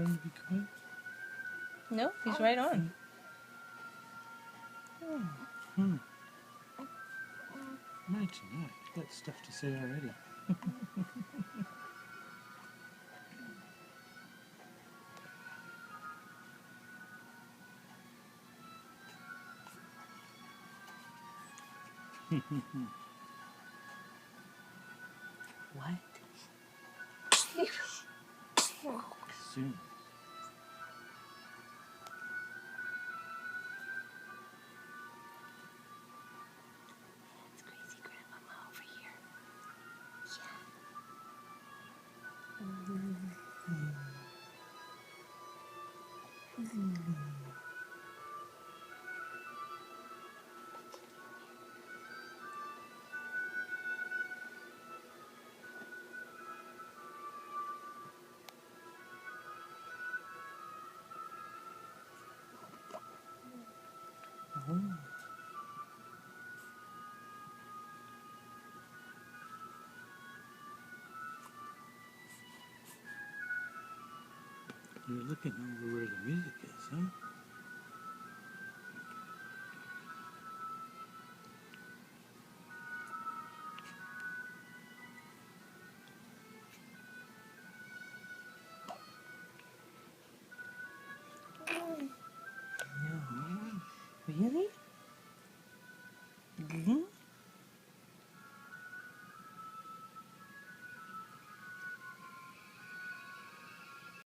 trying to be quiet? No, he's right on. Imagine that. You've got stuff to say already. What? Soon. That's crazy grandmama over here. You're looking over where the music is, huh? No. Really?